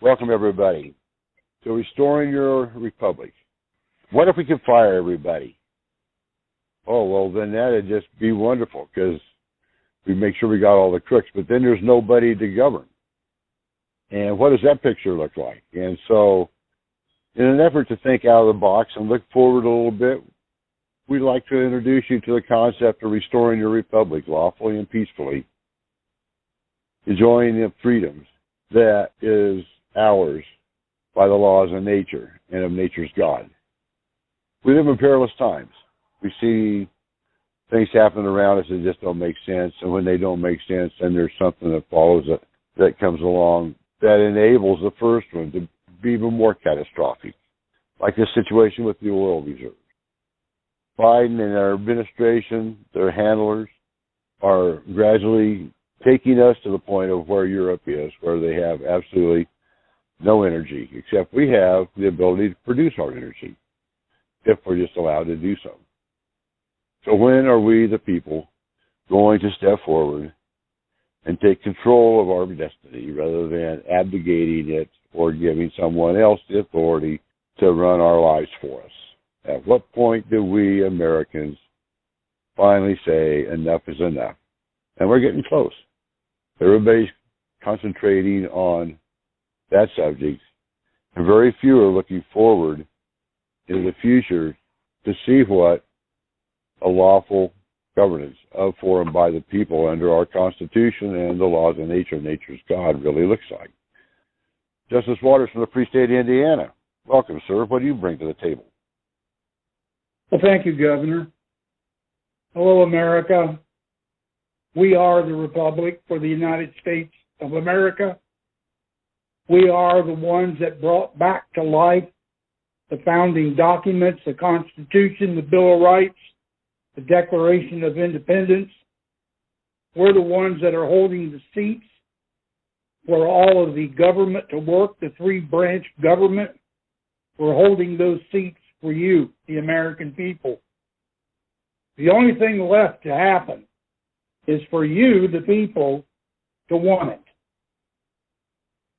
Welcome, everybody, to Restoring Your Republic. What if we could fire everybody? Oh, well, then that would just be wonderful because we make sure we got all the crooks, but then there's nobody to govern. And what does that picture look like? And so in an effort to think out of the box and look forward a little bit, we'd like to introduce you to the concept of restoring your republic lawfully and peacefully, enjoying the freedoms that is ours by the laws of nature and of nature's God. We live in perilous times. We see things happen around us that just don't make sense, and when they don't make sense, then there's something that follows it that comes along that enables the first one to be even more catastrophic, like this situation with the oil reserve. Biden and our administration, their handlers, are gradually taking us to the point of where Europe is, where they have absolutely no energy, except we have the ability to produce our energy, if we're just allowed to do so. So when are we, the people, going to step forward and take control of our destiny rather than abdicating it or giving someone else the authority to run our lives for us? At what point do we Americans finally say enough is enough? And we're getting close. Everybody's concentrating on that subject, and very few are looking forward into the future to see what a lawful governance of, for, and by the people under our Constitution and the laws of nature, nature's God, really looks like. Justice Waters from the Free State of Indiana. Welcome, sir. What do you bring to the table? Well, thank you, Governor. Hello, America. We are the Republic for the United States of America. We are the ones that brought back to life the founding documents, the Constitution, the Bill of Rights, the Declaration of Independence. We're the ones that are holding the seats for all of the government to work, the three-branch government. We're holding those seats for you, the American people. The only thing left to happen is for you, the people, to want it.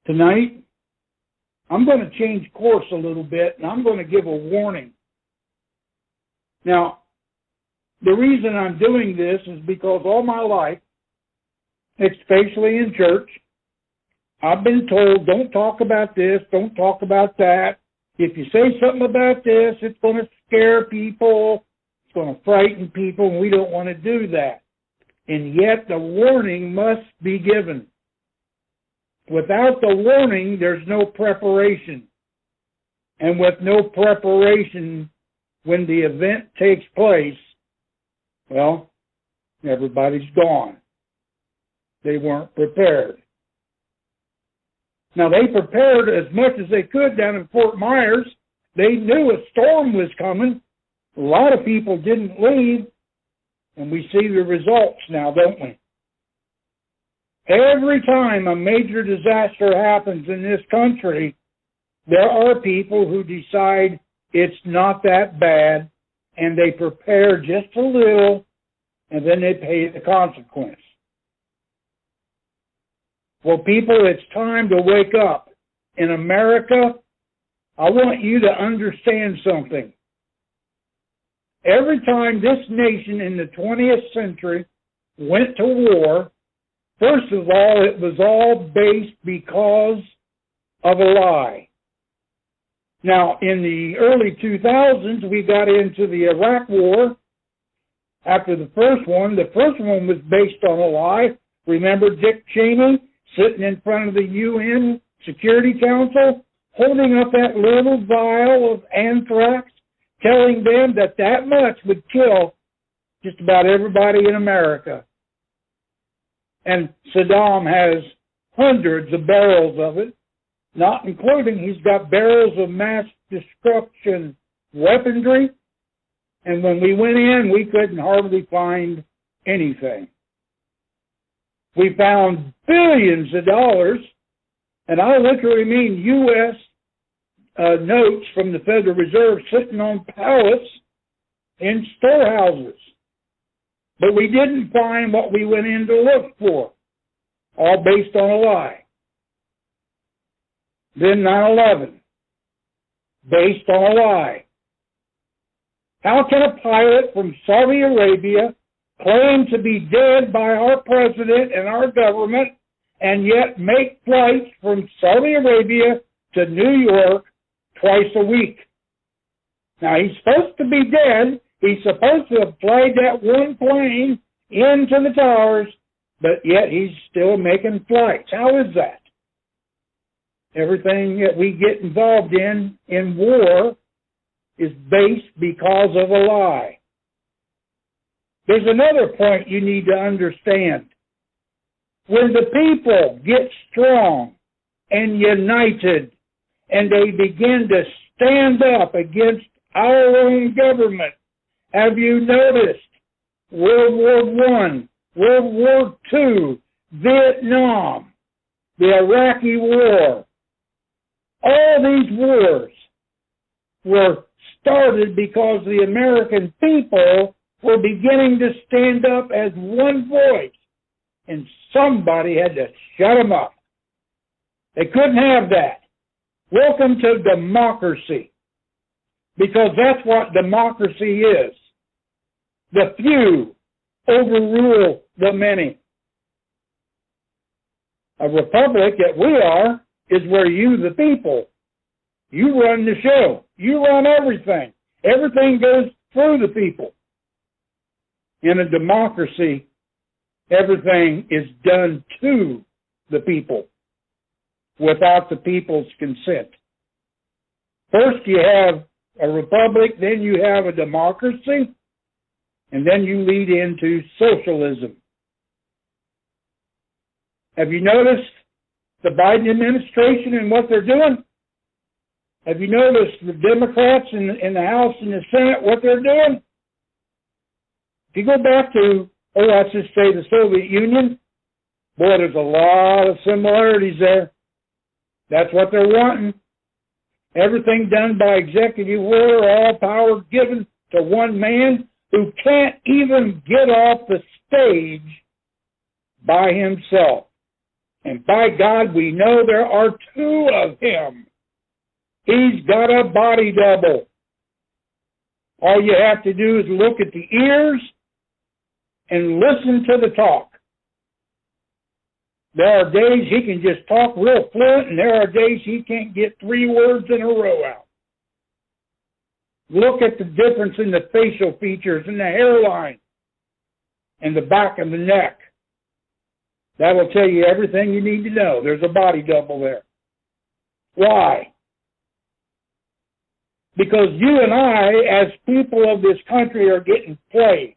Tonight, I'm going to change course a little bit, and I'm going to give a warning. Now, the reason I'm doing this is because all my life, especially in church, I've been told, don't talk about this, don't talk about that. If you say something about this, it's going to scare people, it's going to frighten people, and we don't want to do that. And yet the warning must be given. Without the warning, there's no preparation. And with no preparation, when the event takes place, well, everybody's gone. They weren't prepared. Now, they prepared as much as they could down in Fort Myers. They knew a storm was coming. A lot of people didn't leave, and we see the results now, don't we? Every time a major disaster happens in this country, there are people who decide it's not that bad, and they prepare just a little, and then they pay the consequence. Well, people, it's time to wake up. In America, I want you to understand something. Every time this nation in the 20th century went to war, first of all, it was all based because of a lie. Now, in the early 2000s, we got into the Iraq War. After the first one was based on a lie. Remember Dick Cheney sitting in front of the UN Security Council, holding up that little vial of anthrax, telling them that that much would kill just about everybody in America. And Saddam has hundreds of barrels of it, not including he's got barrels of mass destruction weaponry. And when we went in, we couldn't hardly find anything. We found billions of dollars, and I literally mean U.S. Notes from the Federal Reserve sitting on pallets in storehouses. But we didn't find what we went in to look for, all based on a lie. then 9/11, based on a lie. How can a pilot from Saudi Arabia claim to be dead by our president and our government and yet make flights from Saudi Arabia to New York twice a week? Now, he's supposed to be dead. He's supposed to have flied that one plane into the towers, but yet he's still making flights. How is that? Everything that we get involved in war is based because of a lie. There's another point you need to understand. When the people get strong and united and they begin to stand up against our own government, have you noticed World War I, World War II, Vietnam, the Iraqi War, all these wars were started because the American people were beginning to stand up as one voice, and somebody had to shut them up. They couldn't have that. Welcome to democracy, because that's what democracy is. The few overrule the many. A republic that we are is where you, the people, you run the show. You run everything. Everything goes through the people. In a democracy, everything is done to the people without the people's consent. First you have a republic, then you have a democracy, and then you lead into socialism. Have you noticed the Biden administration and what they're doing? Have you noticed the Democrats in the House and the Senate, what they're doing? If you go back to, let's just say the Soviet Union, boy, there's a lot of similarities there. That's what they're wanting. Everything done by executive order, all power given to one man who can't even get off the stage by himself. And by God, we know there are two of him. He's got a body double. All you have to do is look at the ears and listen to the talk. There are days he can just talk real fluent, and there are days he can't get 3 words in a row out. Look at the difference in the facial features and the hairline and the back of the neck. That will tell you everything you need to know. There's a body double there. Why? Because you and I, as people of this country, are getting played.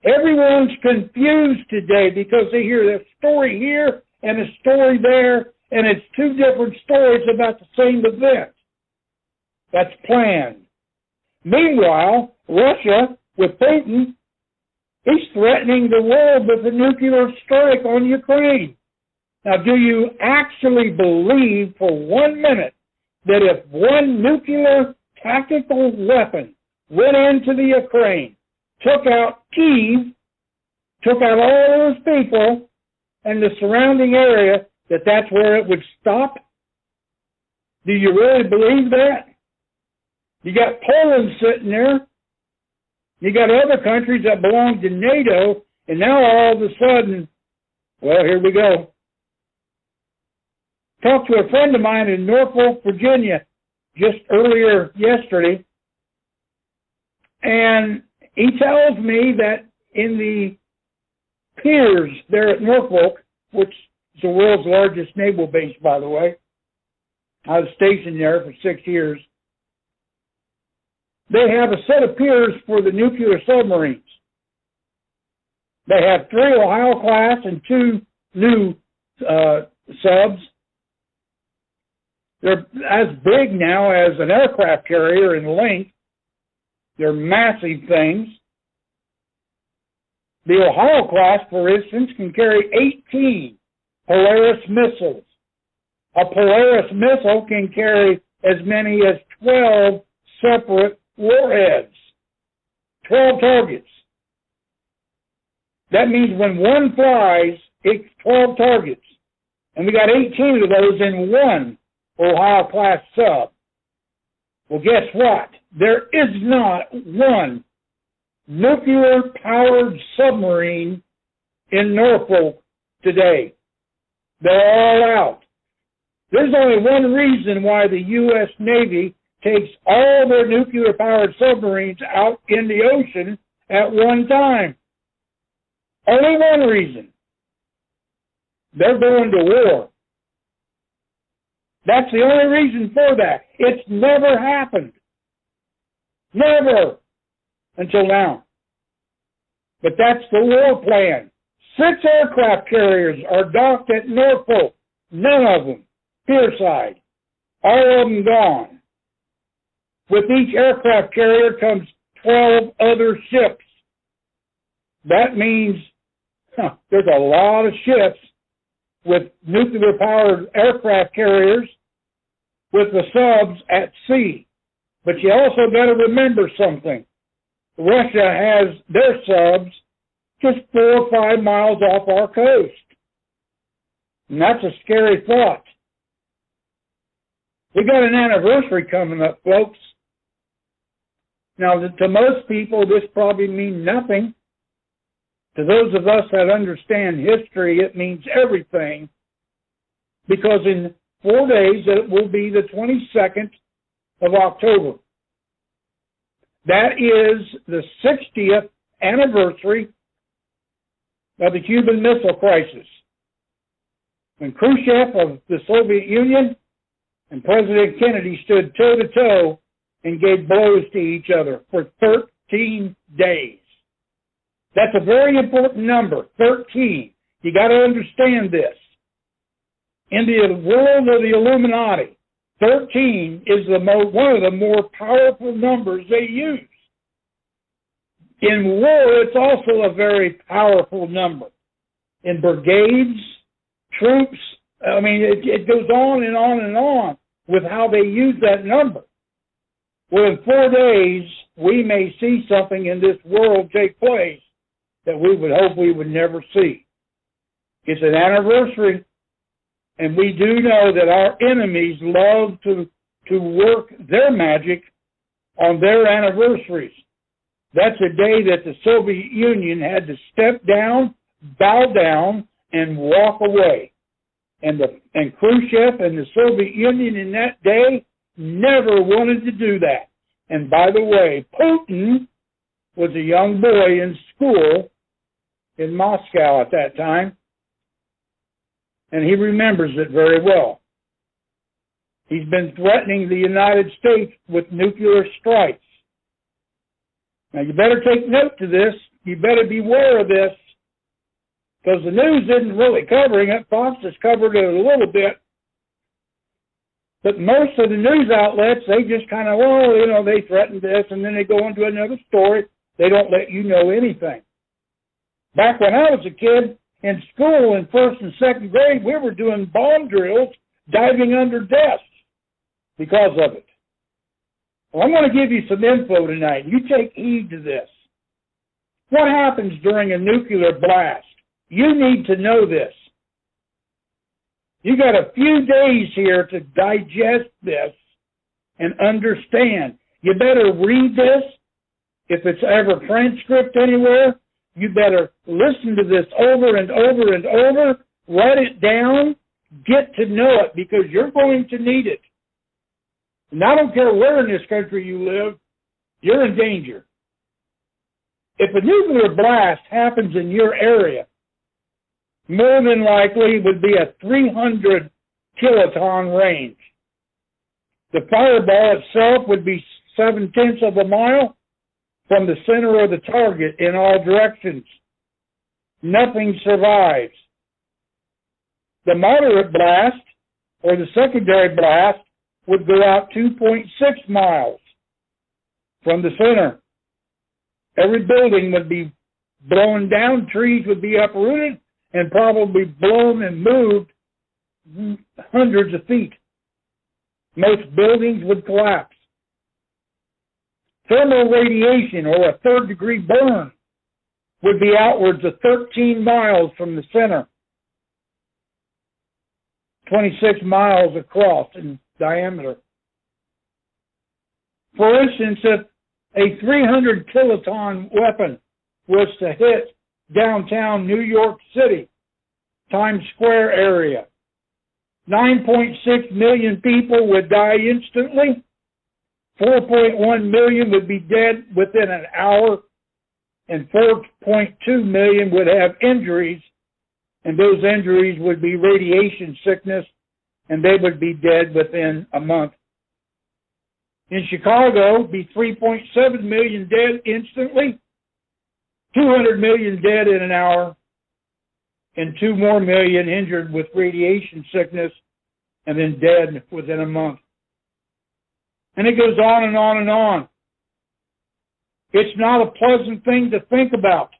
Everyone's confused today because they hear a story here and a story there, and it's 2 different stories about the same event. That's planned. Meanwhile, Russia, with Putin, he's threatening the world with a nuclear strike on Ukraine. Now, do you actually believe for 1 minute that if one nuclear tactical weapon went into the Ukraine, took out Kyiv, took out all those people and the surrounding area, that that's where it would stop? Do you really believe that? You got Poland sitting there. You got other countries that belong to NATO, and now all of a sudden, well, here we go. Talked to a friend of mine in Norfolk, Virginia, just earlier yesterday, and he tells me that in the piers there at Norfolk, which is the world's largest naval base, by the way, I was stationed there for 6 years, they have a set of piers for the nuclear submarines. They have 3 Ohio class and 2 new subs. They're as big now as an aircraft carrier in length. They're massive things. The Ohio class, for instance, can carry 18 Polaris missiles. A Polaris missile can carry as many as 12 separate warheads. 12 targets. That means when one flies, it's 12 targets. And we got 18 of those in one Ohio-class sub. Well, guess what? There is not one nuclear-powered submarine in Norfolk today. They're all out. There's only one reason why the U.S. Navy takes all their nuclear-powered submarines out in the ocean at one time. Only one reason. They're going to war. That's the only reason for that. It's never happened. Never. Until now. But that's the war plan. 6 aircraft carriers are docked at Norfolk. None of them pierside. All of them gone. With each aircraft carrier comes 12 other ships. That means there's a lot of ships with nuclear-powered aircraft carriers with the subs at sea. But you also got to remember something. Russia has their subs just 4 or 5 miles off our coast. And that's a scary thought. We got an anniversary coming up, folks. Now, to most people, this probably means nothing. To those of us that understand history, it means everything. Because in 4 days, it will be the 22nd of October. That is the 60th anniversary of the Cuban Missile Crisis, when Khrushchev of the Soviet Union and President Kennedy stood toe-to-toe and gave blows to each other for 13 days. That's a very important number, 13. You got to understand this. In the world of the Illuminati, 13 is one of the more powerful numbers they use. In war, it's also a very powerful number. In brigades, troops, it goes on and on and on with how they use that number. Well, in 4 days, we may see something in this world take place that we would hope we would never see. It's an anniversary, and we do know that our enemies love to work their magic on their anniversaries. That's a day that the Soviet Union had to step down, bow down, and walk away. And Khrushchev and the Soviet Union in that day never wanted to do that. And by the way, Putin was a young boy in school in Moscow at that time, and he remembers it very well. He's been threatening the United States with nuclear strikes. Now, you better take note to this. You better beware of this, because the news isn't really covering it. Fox has covered it a little bit. But most of the news outlets, they just kind of, they threatened this, and then they go into another story. They don't let you know anything. Back when I was a kid in school in 1st and 2nd grade, we were doing bomb drills, diving under desks because of it. Well, I'm going to give you some info tonight. You take heed to this. What happens during a nuclear blast? You need to know this. You got a few days here to digest this and understand. You better read this. If it's ever transcript anywhere, you better listen to this over and over and over, write it down, get to know it, because you're going to need it. And I don't care where in this country you live, you're in danger. If a nuclear blast happens in your area, more than likely it would be a 300 kiloton range. The fireball itself would be 0.7 of a mile from the center of the target in all directions. Nothing survives. The moderate blast, or the secondary blast, would go out 2.6 miles from the center. Every building would be blown down, trees would be uprooted, and probably blown and moved hundreds of feet. Most buildings would collapse. Thermal radiation, or a 3rd-degree burn, would be outwards of 13 miles from the center. 26 miles across in diameter. For instance, if a 300 kiloton weapon was to hit downtown New York City, Times Square area, 9.6 million people would die instantly, 4.1 million would be dead within an hour, and 4.2 million would have injuries, and those injuries would be radiation sickness, and they would be dead within a month. In Chicago, be 3.7 million dead instantly, 200 million dead in an hour, and 2 more million injured with radiation sickness, and then dead within a month. And it goes on and on and on. It's not a pleasant thing to think about.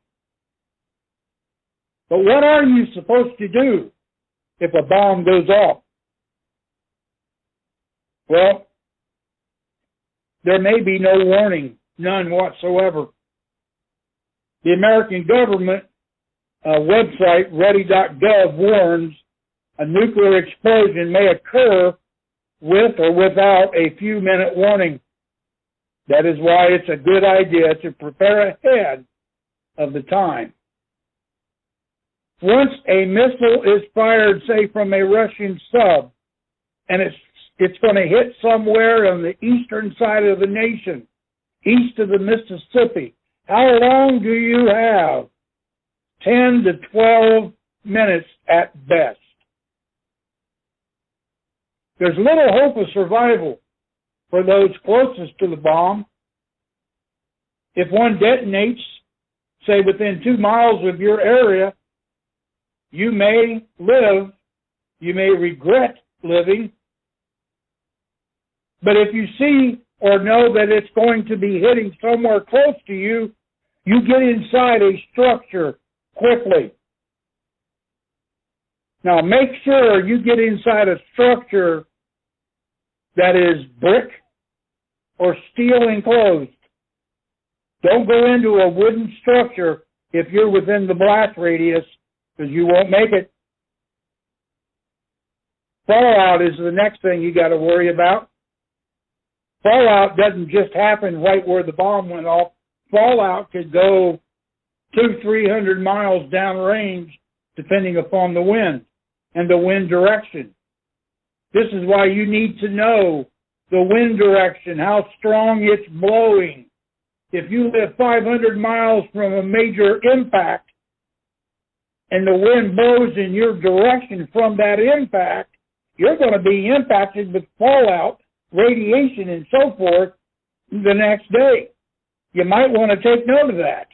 But what are you supposed to do if a bomb goes off? Well, there may be no warning, none whatsoever. The American government website, ready.gov, warns a nuclear explosion may occur with or without a few-minute warning. That is why it's a good idea to prepare ahead of the time. Once a missile is fired, say, from a Russian sub, and it's going to hit somewhere on the eastern side of the nation, east of the Mississippi, how long do you have? 10 to 12 minutes at best. There's little hope of survival for those closest to the bomb. If one detonates, say within 2 miles of your area, you may live, you may regret living, but if you see or know that it's going to be hitting somewhere close to you, you get inside a structure quickly. Now make sure you get inside a structure that is brick or steel enclosed. Don't go into a wooden structure if you're within the blast radius, because you won't make it. Fallout is the next thing you got to worry about. Fallout doesn't just happen right where the bomb went off. Fallout could go 200-300 miles downrange, depending upon the wind and the wind direction. This is why you need to know the wind direction, how strong it's blowing. If you live 500 miles from a major impact and the wind blows in your direction from that impact, you're going to be impacted with fallout, radiation, and so forth the next day. You might want to take note of that.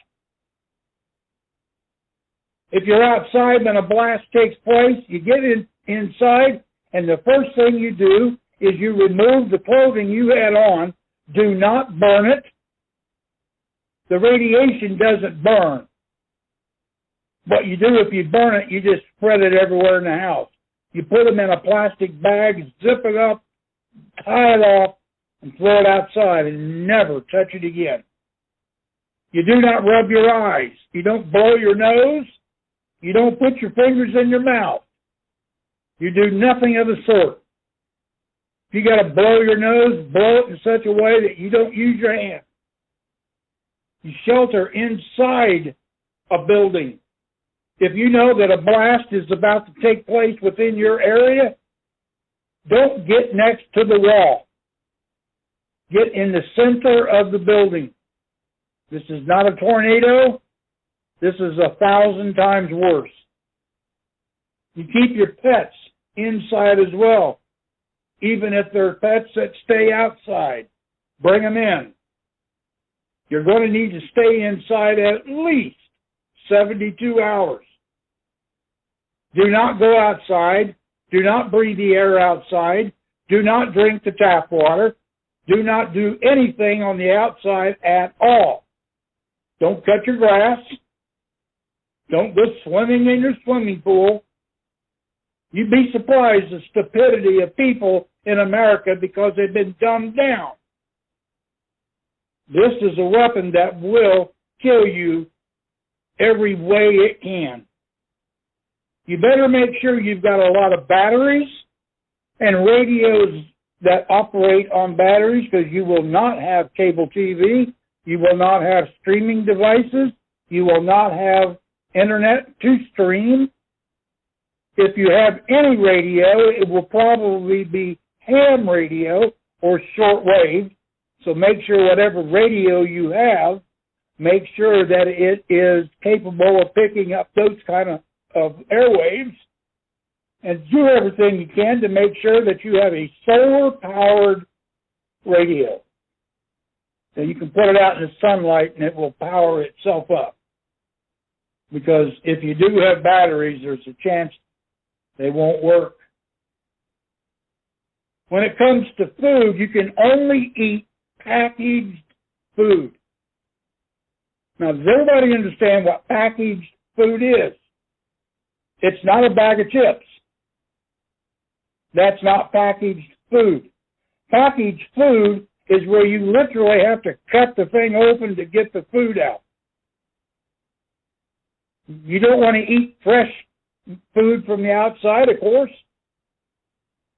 If you're outside when a blast takes place, you get inside, and the first thing you do is you remove the clothing you had on. Do not burn it. The radiation doesn't burn. What you do if you burn it, you just spread it everywhere in the house. You put them in a plastic bag, zip it up, tie it off, and throw it outside and never touch it again. You do not rub your eyes. You don't blow your nose. You don't put your fingers in your mouth. You do nothing of the sort. If you got to blow your nose, blow it in such a way that you don't use your hand. You shelter inside a building. If you know that a blast is about to take place within your area, don't get next to the wall. Get in the center of the building. This is not a tornado. This is 1,000 times worse. You keep your pets inside as well. Even if they're pets that stay outside, bring them in. You're going to need to stay inside at least 72 hours. Do not go outside. Do not breathe the air outside. Do not drink the tap water. Do not do anything on the outside at all. Don't cut your grass. Don't go swimming in your swimming pool. You'd be surprised the stupidity of people in America because they've been dumbed down. This is a weapon that will kill you every way it can. You better make sure you've got a lot of batteries and radios that operate on batteries, because you will not have cable TV, you will not have streaming devices, you will not have internet to stream. If you have any radio, it will probably be ham radio or shortwave. So make sure whatever radio you have, make sure that it is capable of picking up those kind of airwaves, and do everything you can to make sure that you have a solar-powered radio. So you can put it out in the sunlight and it will power itself up. Because if you do have batteries, there's a chance they won't work. When it comes to food, you can only eat packaged food. Now, does everybody understand what packaged food is? It's not a bag of chips. That's not packaged food. Packaged food is where you literally have to cut the thing open to get the food out. You don't want to eat fresh food from the outside, of course.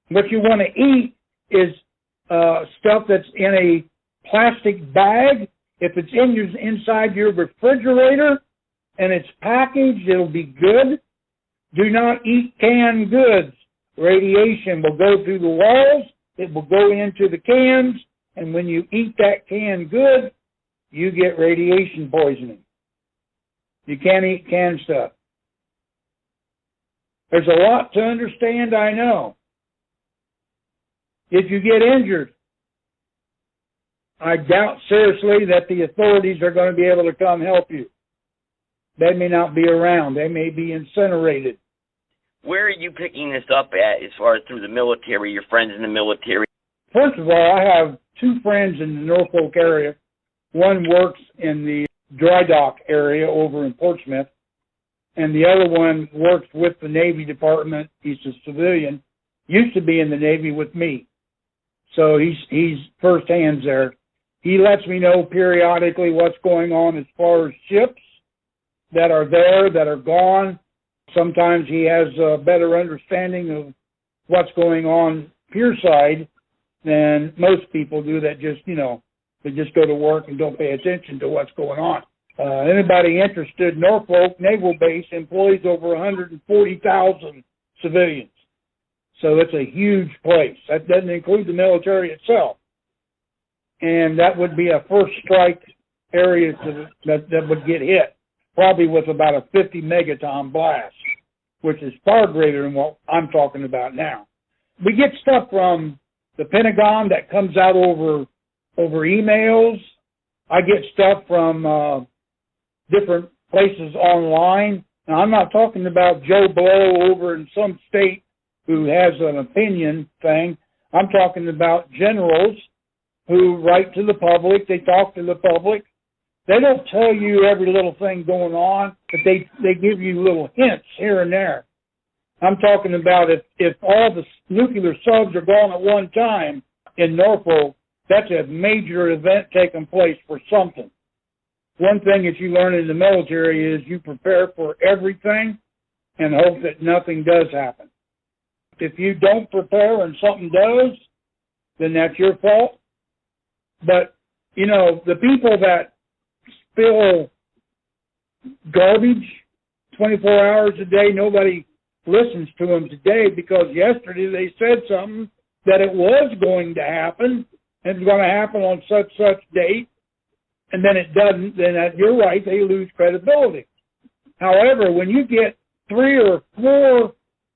What you want to eat is stuff that's in a plastic bag. If it's inside your refrigerator and it's packaged, it'll be good. Do not eat canned goods. Radiation will go through the walls, it will go into the cans, and when you eat that canned good, you get radiation poisoning. You can't eat canned stuff. There's a lot to understand, I know. If you get injured, I doubt seriously that the authorities are going to be able to come help you. They may not be around. They may be incinerated. Where are you picking this up at as far as through the military, your friends in the military? First of all, I have two friends in the Norfolk area. One works in the dry dock area over in Portsmouth, and the other one works with the Navy Department. He's a civilian, used to be in the Navy with me. So he's first hands there. He lets me know periodically what's going on as far as ships that are there, that are gone. Sometimes he has a better understanding of what's going on pier side than most people do that just, they just go to work and don't pay attention to what's going on. Anybody interested, Norfolk Naval Base employs over 140,000 civilians. So it's a huge place. That doesn't include the military itself. And that would be a first strike area that would get hit, probably with about a 50 megaton blast, which is far greater than what I'm talking about now. We get stuff from the Pentagon that comes out over emails. I get stuff from different places online. Now, I'm not talking about Joe Blow over in some state who has an opinion thing. I'm talking about generals who write to the public. They talk to the public. They don't tell you every little thing going on, but they give you little hints here and there. I'm talking about if all the nuclear subs are gone at one time in Norfolk, that's a major event taking place for something. One thing that you learn in the military is you prepare for everything and hope that nothing does happen. If you don't prepare and something does, then that's your fault. But, the people that spill garbage 24 hours a day, nobody listens to them today because yesterday they said something that it was going to happen and it's going to happen on such date, and then it doesn't, then you're right, they lose credibility. However, when you get 3 or 4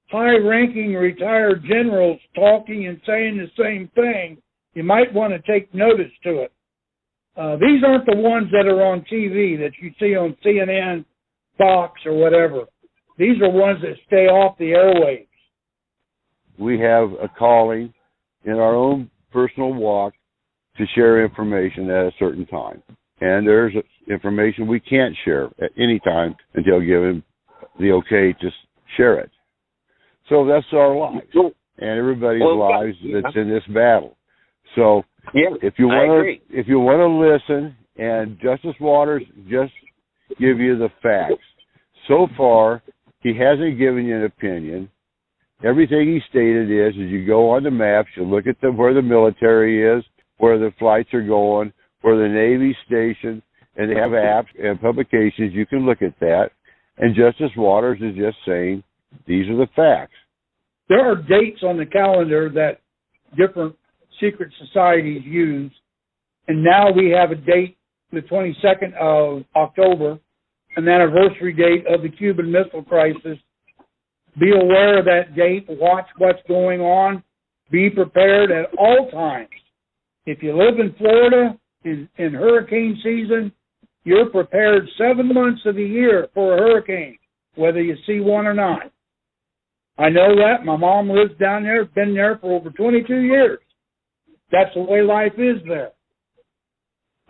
high-ranking retired generals talking and saying the same thing, you might want to take notice to it. These aren't the ones that are on TV that you see on CNN, Fox, or whatever. These are ones that stay off the airwaves. We have a calling in our own personal walk to share information at a certain time. And there's information we can't share at any time until given the okay to share it. So that's our lives and everybody's lives that's in this battle. So if you want to listen, and Justice Waters just give you the facts. So far, he hasn't given you an opinion. Everything he stated is you go on the maps, you look at where the military is, where the flights are going, where the Navy's stationed, and they have apps and publications. You can look at that. And Justice Waters is just saying, these are the facts. There are dates on the calendar that different secret societies use, and now we have a date, the 22nd of October, an anniversary date of the Cuban Missile Crisis. Be aware of that date. Watch what's going on. Be prepared at all times. If you live in Florida in hurricane season, you're prepared 7 months of the year for a hurricane, whether you see one or not. I know that. My mom lives down there, been there for over 22 years. That's the way life is there.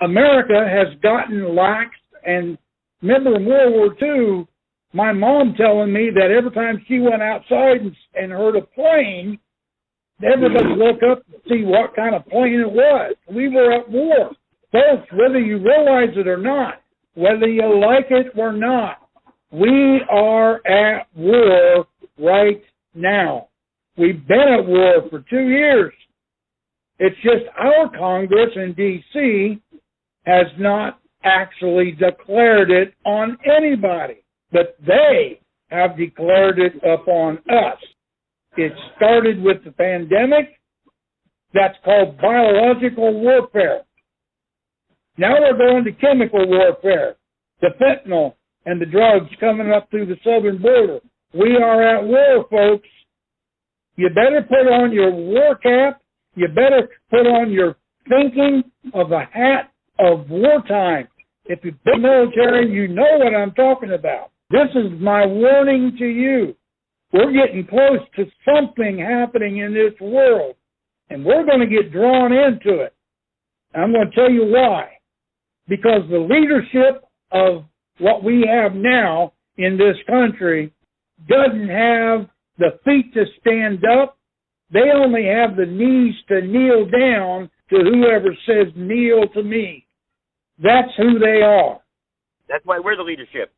America has gotten lax, and remember in World War II, my mom telling me that every time she went outside and heard a plane, everybody looked up to see what kind of plane it was. We were at war. Folks, whether you realize it or not, whether you like it or not, we are at war right now. We've been at war for 2 years. It's just our Congress in D.C. has not actually declared it on anybody, but they have declared it upon us. It started with the pandemic. That's called biological warfare. Now we're going to chemical warfare, the fentanyl and the drugs coming up through the southern border. We are at war, folks. You better put on your war cap. You better put on your thinking of a hat of wartime. If you've been military, you know what I'm talking about. This is my warning to you. We're getting close to something happening in this world, and we're going to get drawn into it. I'm going to tell you why. Because the leadership of what we have now in this country doesn't have the feet to stand up. They only have the knees to kneel down to whoever says, kneel to me. That's who they are. That's why we're the leadership.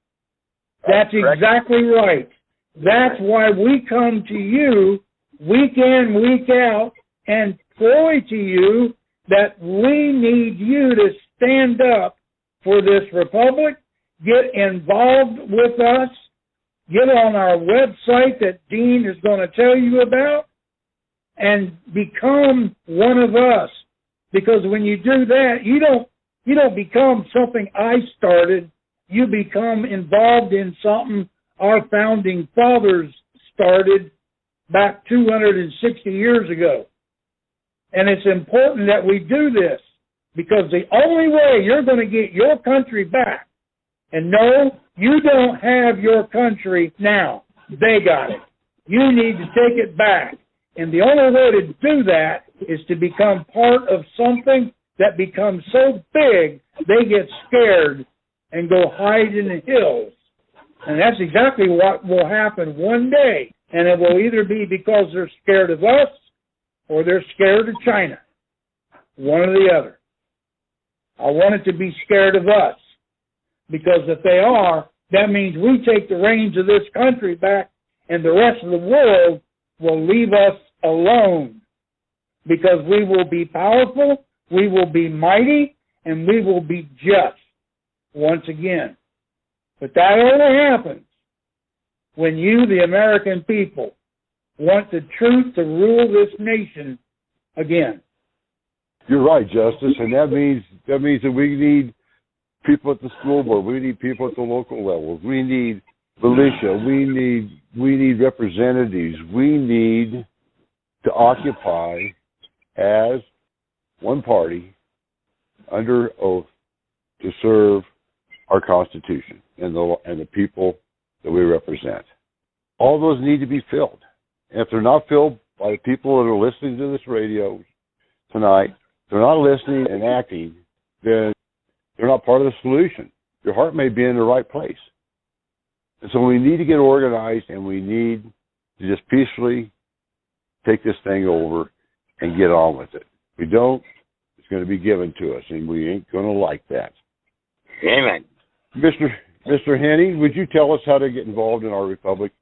That's exactly right. That's why we come to you week in, week out, and pray to you that we need you to stand up for this republic, get involved with us, get on our website that Dean is going to tell you about, and become one of us. Because when you do that, you don't become something I started. You become involved in something our founding fathers started back 260 years ago. And it's important that we do this, because the only way you're going to get your country back, and no, you don't have your country now. They got it. You need to take it back. And the only way to do that is to become part of something that becomes so big they get scared and go hide in the hills. And that's exactly what will happen one day. And it will either be because they're scared of us or they're scared of China. One or the other. I want it to be scared of us. Because if they are, that means we take the reins of this country back, and the rest of the world will leave us alone. Because we will be powerful, we will be mighty, and we will be just once again. But that only happens when you, the American people, want the truth to rule this nation again. You're right, Justice, and that means that we need people at the school board, we need people at the local levels, we need militia, we need representatives, we need to occupy as one party under oath to serve our Constitution and the people that we represent. All those need to be filled. And if they're not filled by the people that are listening to this radio tonight, if they're not listening and acting, then they're not part of the solution. Your heart may be in the right place. And so we need to get organized, and we need to just peacefully take this thing over and get on with it. If we don't, it's going to be given to us, and we ain't going to like that. Amen. Mr. Henny, would you tell us how to get involved in our republic?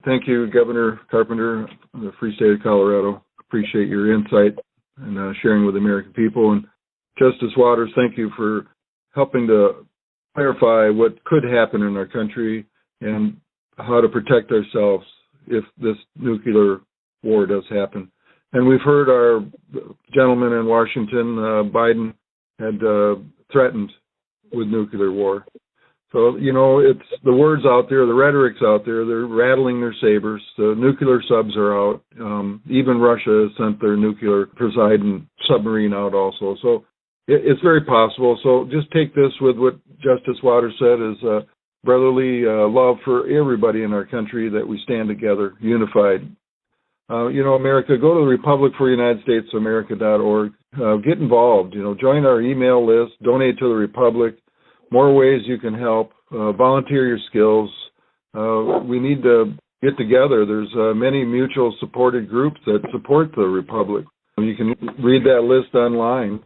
Thank you, Governor Carpenter of the Free State of Colorado. Appreciate your insight and sharing with the American people. And Justice Waters, thank you for helping to clarify what could happen in our country and how to protect ourselves if this nuclear war does happen. And we've heard our gentleman in Washington, Biden, had threatened with nuclear war. So, it's the words out there, the rhetoric's out there, they're rattling their sabers. The nuclear subs are out. Even Russia has sent their nuclear Poseidon submarine out also. So it's very possible. So just take this with what Justice Waters said is brotherly love for everybody in our country, that we stand together, unified. America, go to the Republic for United States of America.org. Get involved. Join our email list, donate to the Republic. More ways you can help. Volunteer your skills. We need to get together. There's many mutual supported groups that support the Republic. You can read that list online.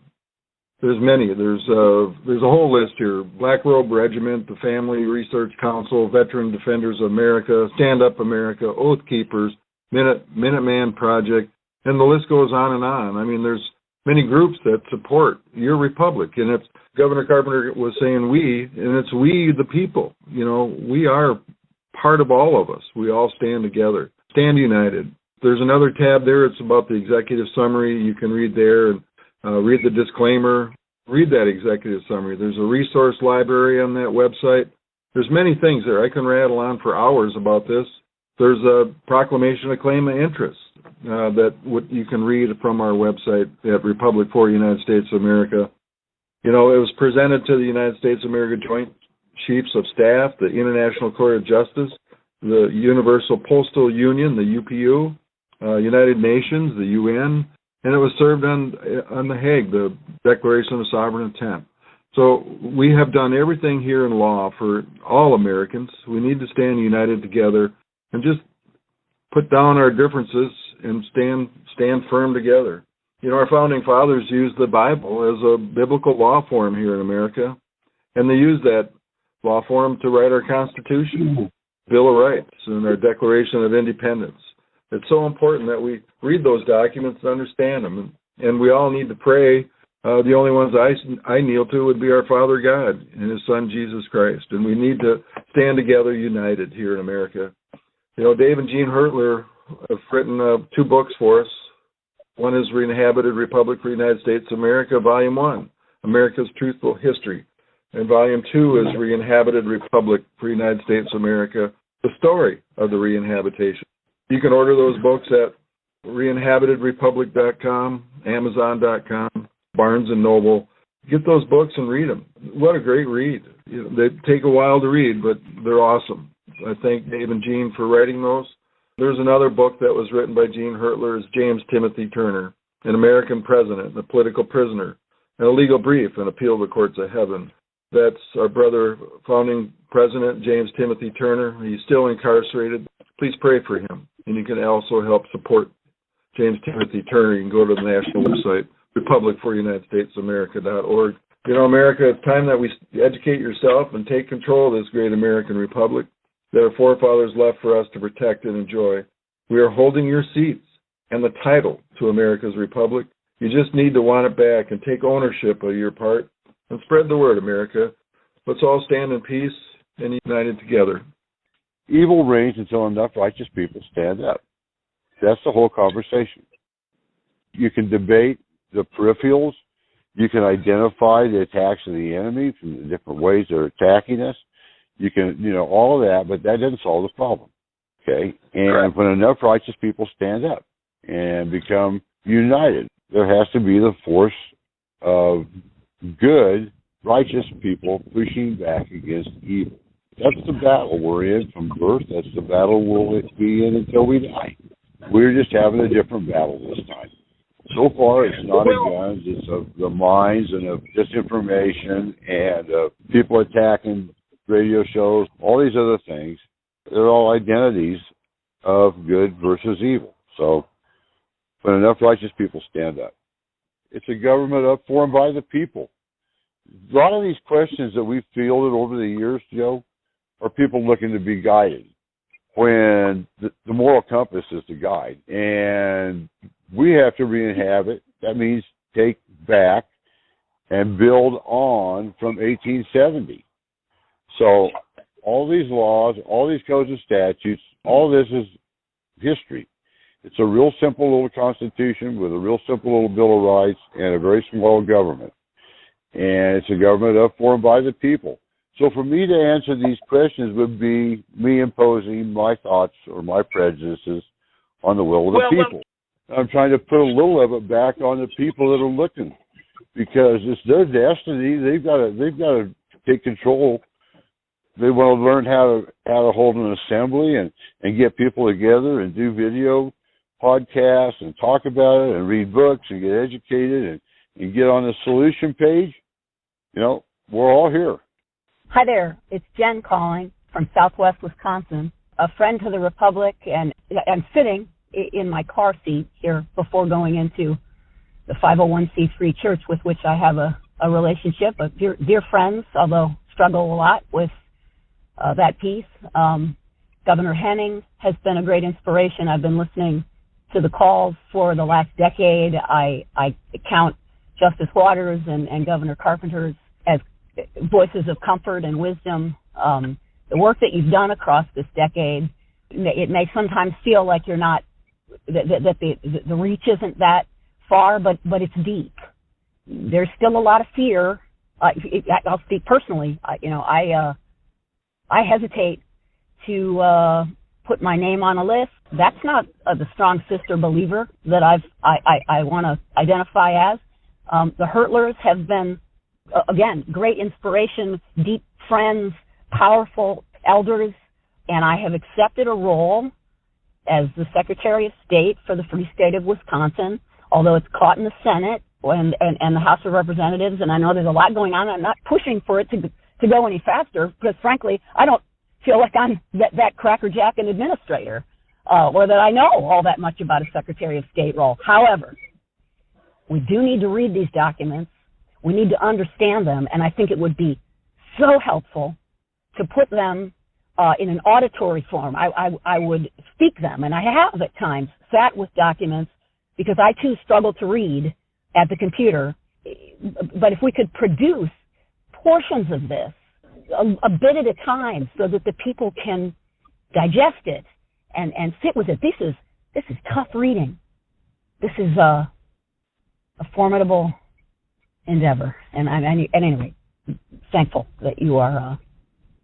There's many. There's a whole list here. Black Robe Regiment, the Family Research Council, Veteran Defenders of America, Stand Up America, Oath Keepers, Minuteman Project, and the list goes on and on. I mean, there's many groups that support your republic, and it's Governor Carpenter was saying we, and it's we the people. We are part of all of us. We all stand together, stand united. There's another tab there. It's about the executive summary. You can read there and read the disclaimer. Read that executive summary. There's a resource library on that website. There's many things there. I can rattle on for hours about this. There's a proclamation of claim of interest that what you can read from our website at Republic for United States of America. It was presented to the United States of America Joint Chiefs of Staff, the International Court of Justice, the Universal Postal Union, the UPU, United Nations, the UN, and it was served on the Hague, the Declaration of Sovereign Intent. So we have done everything here in law for all Americans. We need to stand united together and just put down our differences and stand firm together. Our founding fathers used the Bible as a biblical law form here in America, and they used that law form to write our Constitution, Bill of Rights, and our Declaration of Independence. It's so important that we read those documents and understand them, and we all need to pray. The only ones I kneel to would be our Father God and His Son Jesus Christ, and we need to stand together united here in America. Dave and Jean Hertler have written 2 books for us. One is Re-inhabited Republic for the United States of America, Volume 1, America's Truthful History. And Volume 2 is Re-inhabited Republic for the United States of America, the story of the re-inhabitation. You can order those books at reinhabitedrepublic.com, Amazon.com, Barnes & Noble. Get those books and read them. What a great read. They take a while to read, but they're awesome. I thank Dave and Jean for writing those. There's another book that was written by Jean Hertler, is James Timothy Turner, An American President, a Political Prisoner, and a Legal Brief, An Appeal to the Courts of Heaven. That's our brother, founding president, James Timothy Turner. He's still incarcerated. Please pray for him. And you can also help support James Timothy Turner. You can go to the national website, republicforunitedstatesamerica.org. America, it's time that we educate yourself and take control of this great American republic that our forefathers left for us to protect and enjoy. We are holding your seats and the title to America's republic. You just need to want it back and take ownership of your part and spread the word, America. Let's all stand in peace and united together. Evil reigns until enough righteous people stand up. That's the whole conversation. You can debate the peripherals. You can identify the attacks of the enemy from the different ways they're attacking us. You can, all of that, but that doesn't solve the problem, okay? And when enough righteous people stand up and become united, there has to be the force of good, righteous people pushing back against evil. That's the battle we're in from birth. That's the battle we'll be in until we die. We're just having a different battle this time. So far, it's not of guns. It's of the minds and of disinformation and of people attacking radio shows, all these other things. They're all identities of good versus evil. So when enough righteous people stand up, it's a government formed by the people. A lot of these questions that we've fielded over the years, Joe, are people looking to be guided. when the moral compass is the guide. And we have to re-inhabit. That means take back and build on from 1870. So all these laws, all these codes and statutes, all this is history. It's a real simple little constitution with a real simple little Bill of Rights and a very small government. And it's a government of, for, and by the people. So for me to answer these questions would be me imposing my thoughts or my prejudices on the will of the people. I'm trying to put a little of it back on the people that are looking, because it's their destiny. They've got to take control. They want to learn how to hold an assembly and get people together and do video podcasts and talk about it and read books and get educated and get on the solution page. You know, we're all here. Hi there, it's Jen calling from Southwest Wisconsin, a friend to the Republic, and I'm sitting in my car seat here before going into the 501c3 church with which I have a relationship, dear friends, although struggle a lot with that piece. Governor Henning has been a great inspiration. I've been listening to the calls for the last decade. I count Justice Waters and Governor Carpenter as voices of comfort and wisdom. The work that you've done across this decade, it may sometimes feel like you're not, that the reach isn't that far, but it's deep. There's still a lot of fear. I'll speak personally. I hesitate to put my name on a list. That's not the strong sister believer that I want to identify as. The Hurtlers have been, again, great inspiration, deep friends, powerful elders, and I have accepted a role as the Secretary of State for the Free State of Wisconsin, although it's caught in the Senate and the House of Representatives, and I know there's a lot going on. I'm not pushing for it to go any faster because, frankly, I don't feel like I'm that crackerjack an administrator or that I know all that much about a Secretary of State role. However, we do need to read these documents. We need to understand them, and I think it would be so helpful to put them in an auditory form. I would speak them, and I have at times sat with documents because I, too, struggle to read at the computer. But if we could produce portions of this, a bit at a time, so that the people can digest it and sit with it. This is tough reading. This is a formidable endeavor, and anyway, thankful that you are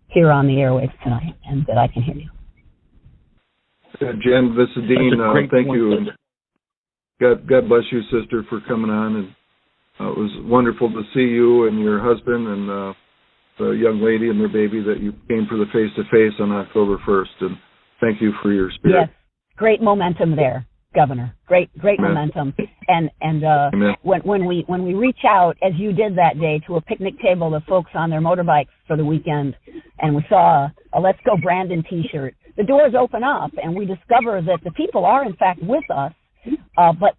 here on the airwaves tonight and that I can hear you. Jen, this is Dean. Thank you. God bless you, sister, for coming on. And it was wonderful to see you and your husband and the young lady and their baby that you came for the face-to-face on October 1st. And thank you for your spirit. Yes, great momentum there, Governor. Great Amen. Momentum. And when we reach out, as you did that day, to a picnic table of folks on their motorbikes for the weekend, and we saw a Let's Go Brandon T-shirt, the doors open up, and we discover that the people are, in fact, with us, but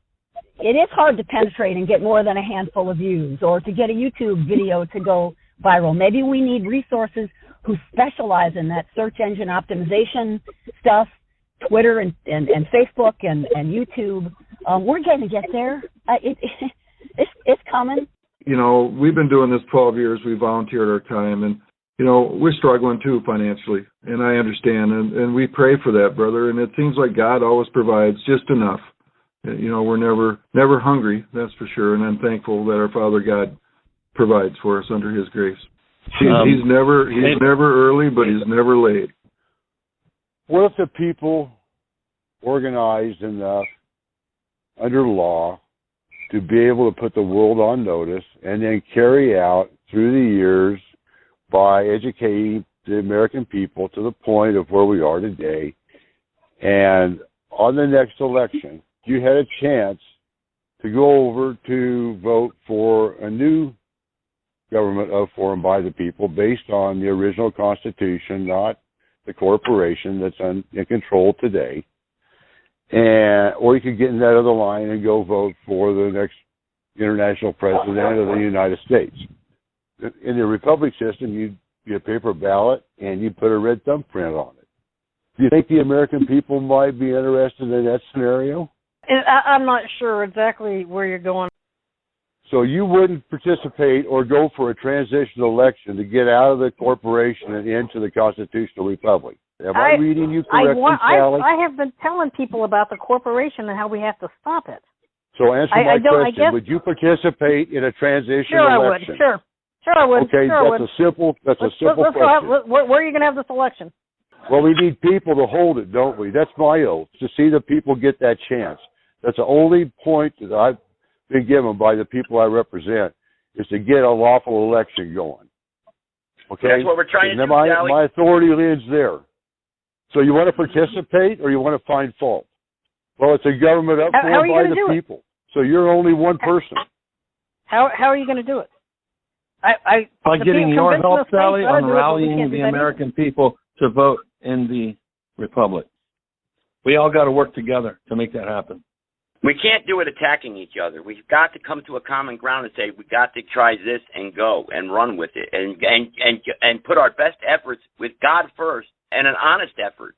it is hard to penetrate and get more than a handful of views, or to get a YouTube video to go viral. Maybe we need resources who specialize in that search engine optimization stuff, Twitter and Facebook and YouTube. We're going to get there. It's coming. You know, we've been doing this 12 years. We volunteered our time, and, you know, we're struggling too financially, and I understand, and we pray for that, brother, and it seems like God always provides just enough. You know, we're never hungry, that's for sure, and I'm thankful that our Father God provides for us under His grace. He's never early, but He's never late. What if the people organized enough under law to be able to put the world on notice and then carry out through the years by educating the American people to the point of where we are today, and on the next election, you had a chance to go over to vote for a new government of, for, and by the people based on the original Constitution, not the corporation that's in control today. Or you could get in that other line and go vote for the next international president of the United States. In the republic system, you get a paper ballot and you put a red thumbprint on it. Do you think the American people might be interested in that scenario? I'm not sure exactly where you're going. So you wouldn't participate or go for a transitional election to get out of the corporation and into the constitutional republic. Am I reading you correctly, Sally? I have been telling people about the corporation and how we have to stop it. So answer my question. Would you participate in a transitional election? Sure, I would. Okay, that's a simple question. Where are you going to have this election? Well, we need people to hold it, don't we? That's my oath, to see the people get that chance. That's the only point that I've been given by the people I represent, is to get a lawful election going. Okay? That's what we're trying to do, Sally. My authority lives there. So you want to participate or you want to find fault? Well, it's a government up for by the people. So you're only one person. How are you going to do it? By getting your help, Sally, on rallying the American people to vote in the Republic. We all got to work together to make that happen. We can't do it attacking each other. We've got to come to a common ground and say we got to try this and go and run with it and put our best efforts with God first and an honest effort.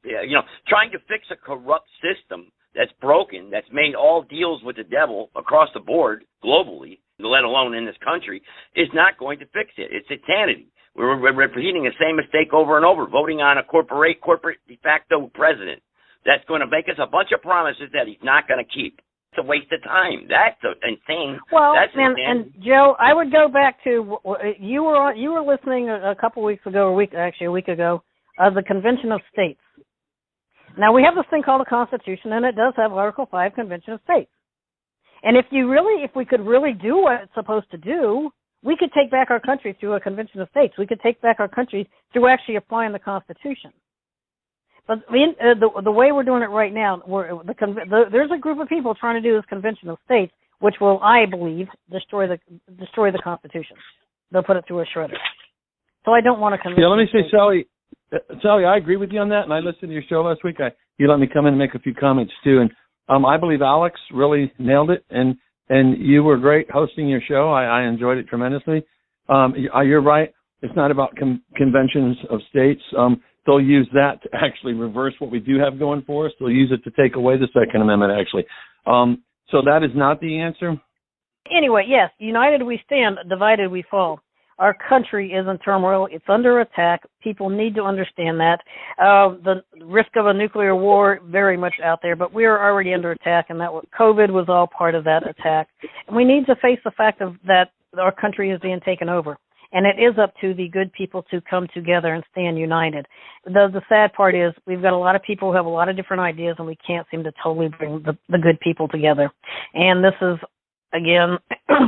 Trying to fix a corrupt system that's broken, that's made all deals with the devil across the board globally, let alone in this country, is not going to fix it. It's insanity. We're repeating the same mistake over and over, voting on a corporate de facto president that's going to make us a bunch of promises that he's not going to keep. It's a waste of time. That's insane. Well, that's and Joe, I would go back to you were listening a couple weeks ago, a week ago, of the Convention of States. Now we have this thing called a Constitution, and it does have Article 5, Convention of States. And if we could really do what it's supposed to do, we could take back our country through a Convention of States. We could take back our country through actually applying the Constitution. But the way we're doing it right now, there's a group of people trying to do this Convention of States, which will, I believe, destroy the Constitution. They'll put it through a shredder. So I don't want to convince. Yeah, let me say, Sally, I agree with you on that, and I listened to your show last week. You let me come in and make a few comments too, and I believe Alex really nailed it, and you were great hosting your show. I enjoyed it tremendously. You're right. It's not about conventions of states. They'll use that to actually reverse what we do have going for us. They'll use it to take away the Second Amendment, actually. So that is not the answer. Anyway, yes, united we stand, divided we fall. Our country is in turmoil. It's under attack. People need to understand that. The risk of a nuclear war, very much out there, but we are already under attack, and that COVID was all part of that attack. And we need to face the fact that our country is being taken over. And it is up to the good people to come together and stand united. The sad part is we've got a lot of people who have a lot of different ideas, and we can't seem to totally bring the good people together. And this is, again,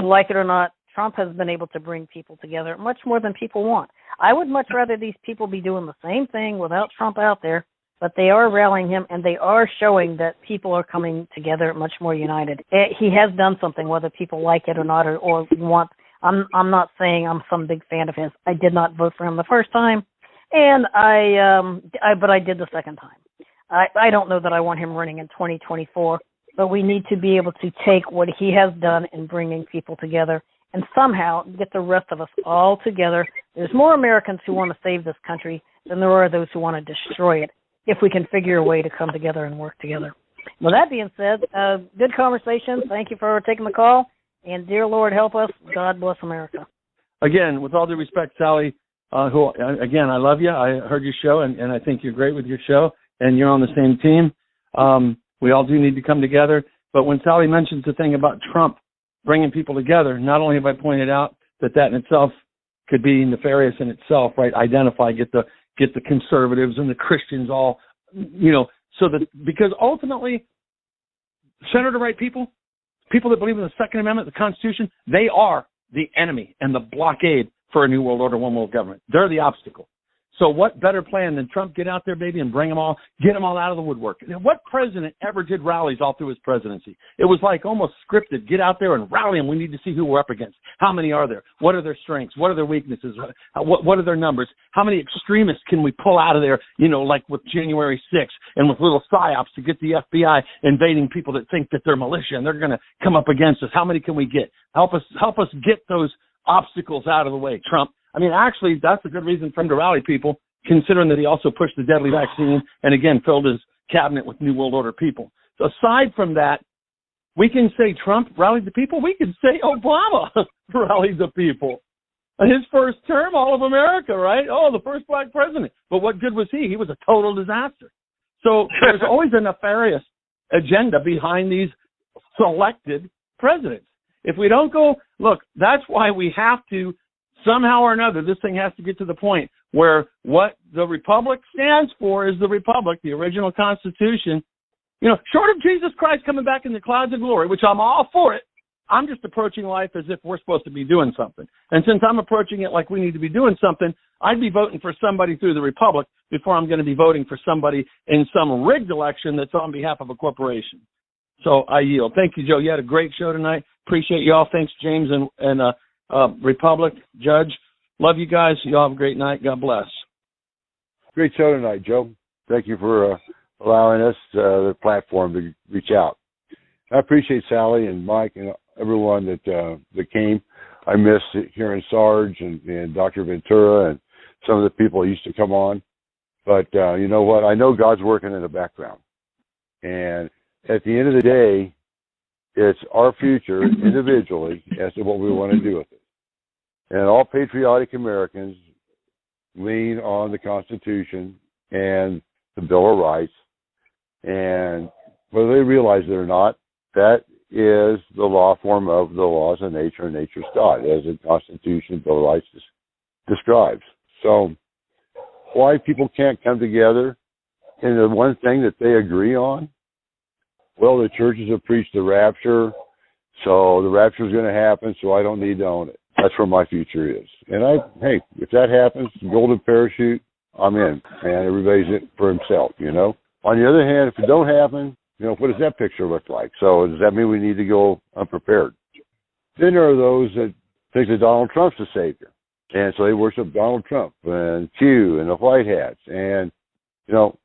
like it or not, Trump has been able to bring people together much more than people want. I would much rather these people be doing the same thing without Trump out there, but they are rallying him, and they are showing that people are coming together much more united. He has done something, whether people like it or not, or want. I'm not saying I'm some big fan of his. I did not vote for him the first time, and but I did the second time. I don't know that I want him running in 2024, but we need to be able to take what he has done in bringing people together and somehow get the rest of us all together. There's more Americans who want to save this country than there are those who want to destroy it, if we can figure a way to come together and work together. Well, that being said, good conversation. Thank you for taking the call. And dear Lord, help us. God bless America. Again, with all due respect, Sally, who, again, I love you. I heard your show, and I think you're great with your show, and you're on the same team. We all do need to come together. But when Sally mentions the thing about Trump bringing people together, not only have I pointed out that in itself could be nefarious in itself, right? Identify, get the conservatives and the Christians all, so that, because ultimately, center-right people that believe in the Second Amendment, the Constitution, they are the enemy and the blockade for a new world order, one world government. They're the obstacle. So what better plan than Trump get out there, baby, and get them all out of the woodwork? What president ever did rallies all through his presidency? It was like almost scripted. Get out there and rally them. We need to see who we're up against. How many are there? What are their strengths? What are their weaknesses? What are their numbers? How many extremists can we pull out of there, like with January 6th and with little psyops to get the FBI invading people that think that they're militia and they're going to come up against us? How many can we get? Help us get those obstacles out of the way, Trump. I mean, actually, that's a good reason for him to rally people, considering that he also pushed the deadly vaccine and, again, filled his cabinet with New World Order people. So aside from that, we can say Trump rallied the people. We can say Obama rallied the people. His first term, all of America, right? Oh, the first black president. But what good was he? He was a total disaster. So there's always a nefarious agenda behind these selected presidents. If we don't go, look, that's why we have to, somehow or another, this thing has to get to the point where what the Republic stands for is the Republic, the original Constitution. You know, short of Jesus Christ coming back in the clouds of glory, which I'm all for it, I'm just approaching life as if we're supposed to be doing something. And since I'm approaching it like we need to be doing something, I'd be voting for somebody through the Republic before I'm going to be voting for somebody in some rigged election that's on behalf of a corporation. So I yield. Thank you, Joe. You had a great show tonight. Appreciate you all. Thanks, James and Republic, Judge. Love you guys. You all have a great night. God bless. Great show tonight, Joe. Thank you for allowing us the platform to reach out. I appreciate Sally and Mike and everyone that came. I miss hearing Sarge and Dr. Ventura and some of the people that used to come on. But you know what? I know God's working in the background. And at the end of the day, it's our future individually as to what we want to do with it. And all patriotic Americans lean on the Constitution and the Bill of Rights. And whether they realize it or not, that is the law form of the laws of nature and nature's God, as the Constitution, Bill of Rights describes. So why people can't come together in the one thing that they agree on? Well, the churches have preached the rapture, so the rapture is going to happen, so I don't need to own it. That's where my future is. And hey, if that happens, golden parachute, I'm in. Man, everybody's in for himself, you know. On the other hand, if it don't happen, you know, what does that picture look like? So does that mean we need to go unprepared? Then there are those that think that Donald Trump's the savior. And so they worship Donald Trump and Q and the white hats. And, you know,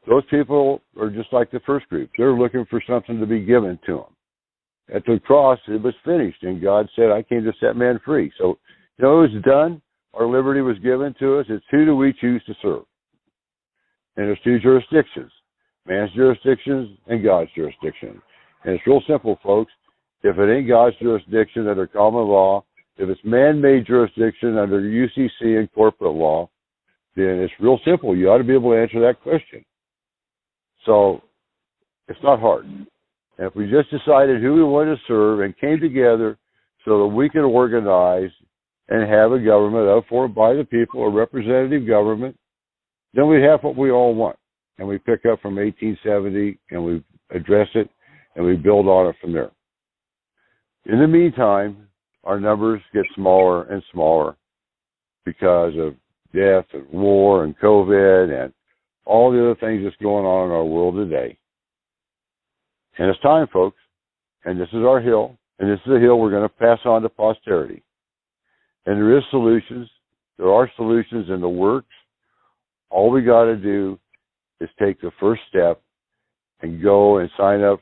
those people are just like the first group. They're looking for something to be given to them. At the cross, it was finished, and God said, I came to set man free. So, you know, it was done. Our liberty was given to us. It's who do we choose to serve? And there's two jurisdictions, man's jurisdiction and God's jurisdiction. And it's real simple, folks. If it ain't God's jurisdiction under common law, if it's man-made jurisdiction under UCC and corporate law, then it's real simple. You ought to be able to answer that question. So it's not hard. And if we just decided who we wanted to serve and came together so that we could organize and have a government of, for, by the people, a representative government, then we have what we all want. And we pick up from 1870 and we address it and we build on it from there. In the meantime, our numbers get smaller and smaller because of death and war and COVID and all the other things that's going on in our world today. And it's time, folks, and this is our hill, and this is a hill we're going to pass on to posterity. And there is solutions. There are solutions in the works. All we got to do is take the first step and go and sign up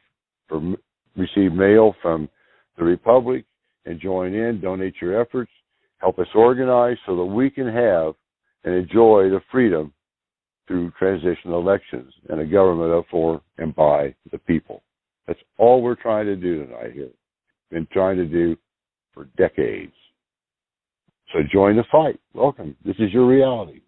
for receive mail from the Republic and join in, donate your efforts, help us organize so that we can have and enjoy the freedom through transitional elections and a government of, for, and by the people. That's all we're trying to do tonight here. Been trying to do for decades. So join the fight. Welcome. This is your reality.